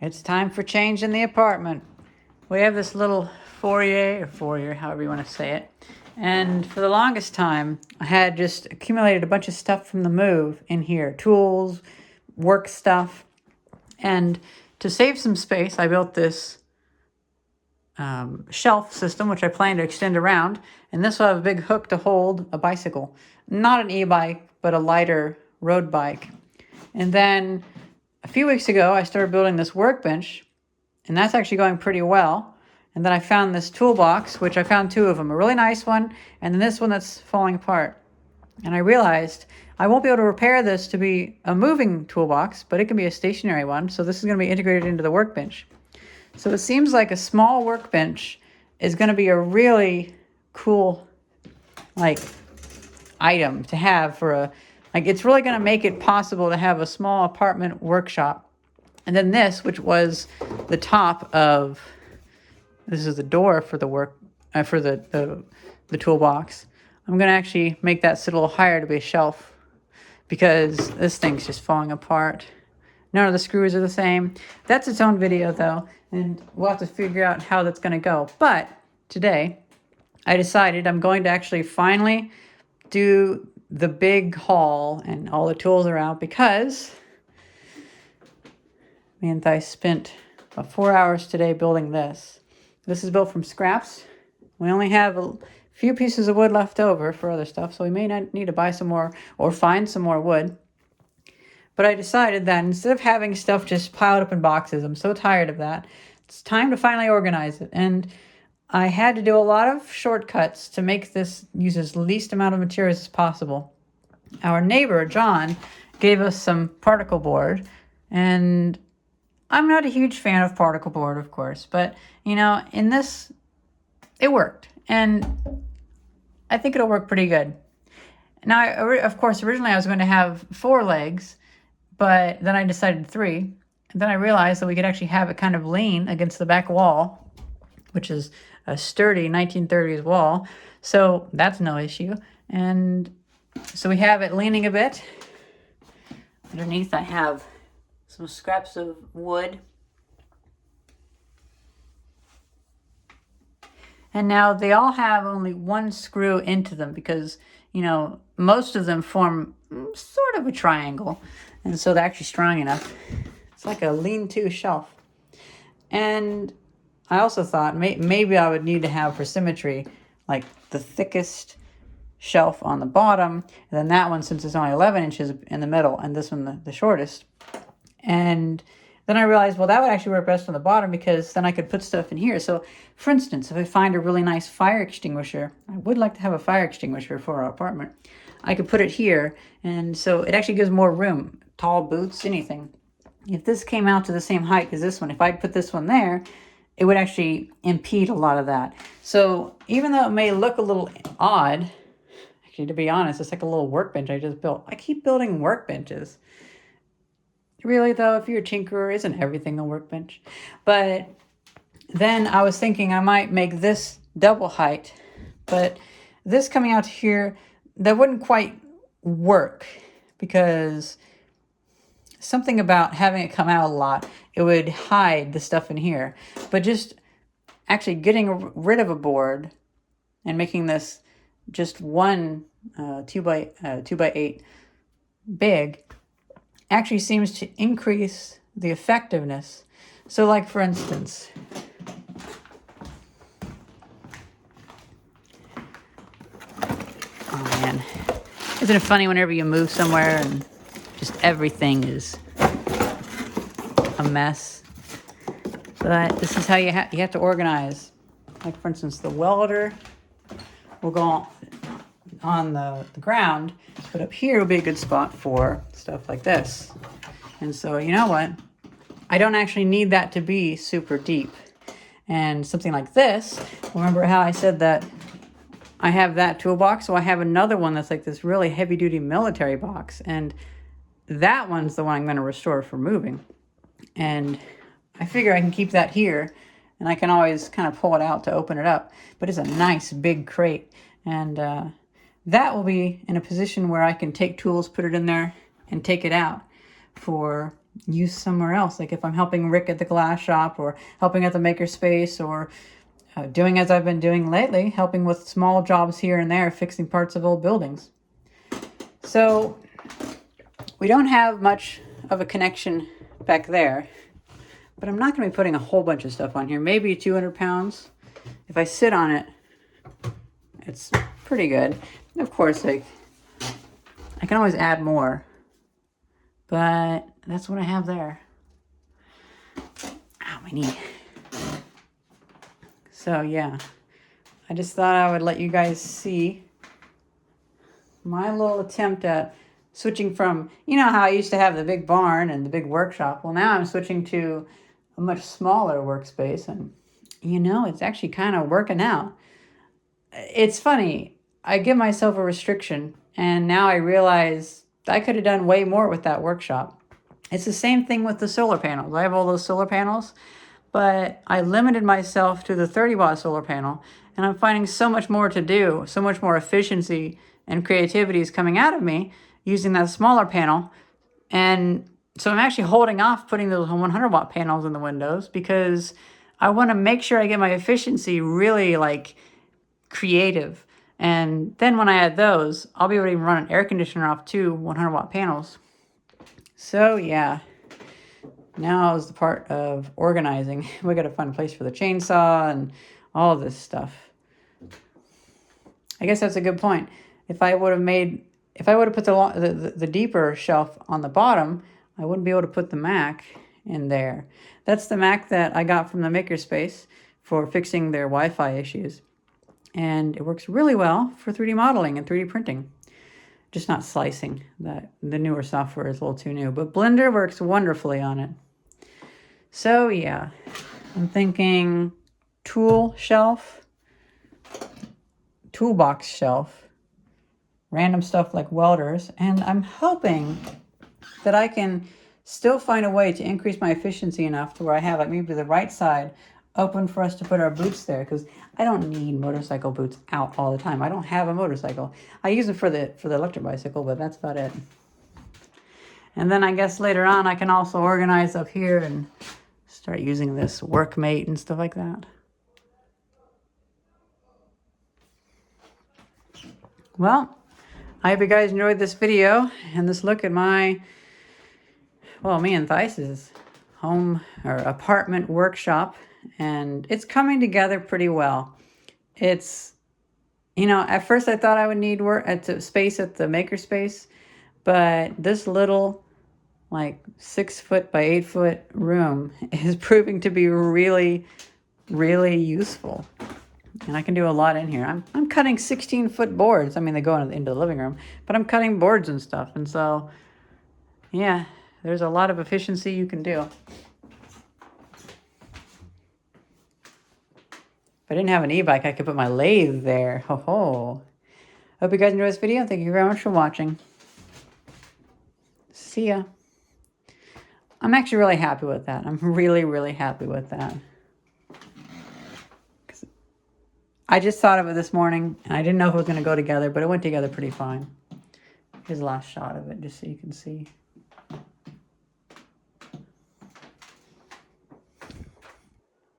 It's time for change in the apartment. We have this little foyer, however you want to say it. And for the longest time, I had just accumulated a bunch of stuff from the move in here, tools, work stuff. And to save some space, I built this shelf system, which I plan to extend around. And this will have a big hook to hold a bicycle. Not an e-bike, but a lighter road bike. And then a few weeks ago, I started building this workbench, and that's actually going pretty well. And then I found this toolbox, which I found two of them, a really nice one, and then this one that's falling apart. And I realized I won't be able to repair this to be a moving toolbox, but it can be a stationary one. So this is going to be integrated into the workbench. So it seems like a small workbench is going to be a really cool, item to have for it's really going to make it possible to have a small apartment workshop. And then this, which was the top of, this is the door for the toolbox. I'm going to actually make that sit a little higher to be a shelf because this thing's just falling apart. None of the screws are the same. That's its own video though, and we'll have to figure out how that's going to go. But today, I decided I'm going to actually finally do the big haul and all the tools are out because me and Thais spent about 4 hours today building this. This is built from scraps. We only have a few pieces of wood left over for other stuff, so we may not need to buy some more or find some more wood. But I decided that instead of having stuff just piled up in boxes, I'm so tired of that, it's time to finally organize it. And I had to do a lot of shortcuts to make this use as least amount of materials as possible. Our neighbor, John, gave us some particle board, and I'm not a huge fan of particle board, of course, but, in this, it worked, and I think it'll work pretty good. Now, of course, originally I was going to have 4 legs, but then I decided 3, and then I realized that we could actually have it kind of lean against the back wall, which is a sturdy 1930s wall, so that's no issue. And so we have it leaning a bit. Underneath I have some scraps of wood. And now they all have only one screw into them because, most of them form sort of a triangle. And so they're actually strong enough. It's like a lean-to shelf. And I also thought maybe I would need to have for symmetry, like the thickest shelf on the bottom, and then that one, since it's only 11 inches in the middle, and this one the shortest. And then I realized, well, that would actually work best on the bottom because then I could put stuff in here. So, for instance, if I find a really nice fire extinguisher, I would like to have a fire extinguisher for our apartment, I could put it here, and so it actually gives more room. Tall boots, anything. If this came out to the same height as this one, if I put this one there, it would actually impede a lot of that. So even though it may look a little odd, actually, to be honest, it's like a little workbench I just built. I keep building workbenches. Really, though, if you're a tinkerer, isn't everything a workbench? But then I was thinking I might make this double height, but this coming out here, that wouldn't quite work because something about having it come out a lot, it would hide the stuff in here. But just actually getting rid of a board and making this just one 2x8 big actually seems to increase the effectiveness. So like, for instance, oh man, isn't it funny whenever you move somewhere and just everything is a mess? But this is how you have to organize. Like, for instance, the welder will go on the ground, but up here will be a good spot for stuff like this. And so, you know what? I don't actually need that to be super deep. And something like this, remember how I said that I have that toolbox? So I have another one that's like this really heavy-duty military box. And that one's the one I'm going to restore for moving. And I figure I can keep that here, and I can always kind of pull it out to open it up. But it's a nice big crate. And that will be in a position where I can take tools, put it in there, and take it out for use somewhere else. Like if I'm helping Rick at the glass shop or helping at the makerspace or doing as I've been doing lately, helping with small jobs here and there, fixing parts of old buildings. So we don't have much of a connection back there, but I'm not going to be putting a whole bunch of stuff on here. Maybe 200 pounds. If I sit on it, it's pretty good. Of course, like, I can always add more, but that's what I have there. Ow, my knee. So yeah, I just thought I would let you guys see my little attempt at switching from, you know how I used to have the big barn and the big workshop. Well, now I'm switching to a much smaller workspace, and you know, it's actually kind of working out. It's funny. I give myself a restriction, and now I realize I could have done way more with that workshop. It's the same thing with the solar panels. I have all those solar panels, but I limited myself to the 30-watt solar panel, and I'm finding so much more to do, so much more efficiency and creativity is coming out of me using that smaller panel. And so I'm actually holding off putting those 100-watt panels in the windows because I want to make sure I get my efficiency really like creative. And then when I add those, I'll be able to even run an air conditioner off 2 100-watt panels. So yeah, now is the part of organizing. We got to find a place for the chainsaw and all of this stuff. I guess that's a good point. If I would have put the deeper shelf on the bottom, I wouldn't be able to put the Mac in there. That's the Mac that I got from the Makerspace for fixing their Wi-Fi issues. And it works really well for 3D modeling and 3D printing. Just not slicing. The newer software is a little too new. But Blender works wonderfully on it. So yeah, I'm thinking tool shelf, toolbox shelf, random stuff like welders, and I'm hoping that I can still find a way to increase my efficiency enough to where I have like maybe the right side open for us to put our boots there, because I don't need motorcycle boots out all the time. I don't have a motorcycle. I use them for the electric bicycle, but that's about it. And then I guess later on I can also organize up here and start using this workmate and stuff like that. Well, I hope you guys enjoyed this video and this look at my, well, me and Theis's home or apartment workshop, and it's coming together pretty well. It's, you know, at first I thought I would need work at space at the Makerspace, but this little like 6-foot by 8-foot room is proving to be really, really useful. And I can do a lot in here. I'm cutting 16-foot boards. I mean, they go into the living room, but I'm cutting boards and stuff. And so, yeah, there's a lot of efficiency you can do. If I didn't have an e-bike, I could put my lathe there. Ho ho. Hope you guys enjoyed this video. Thank you very much for watching. See ya. I'm actually really happy with that. I'm really, really happy with that. I just thought of it this morning, and I didn't know if it was going to go together, but it went together pretty fine. Here's the last shot of it, just so you can see.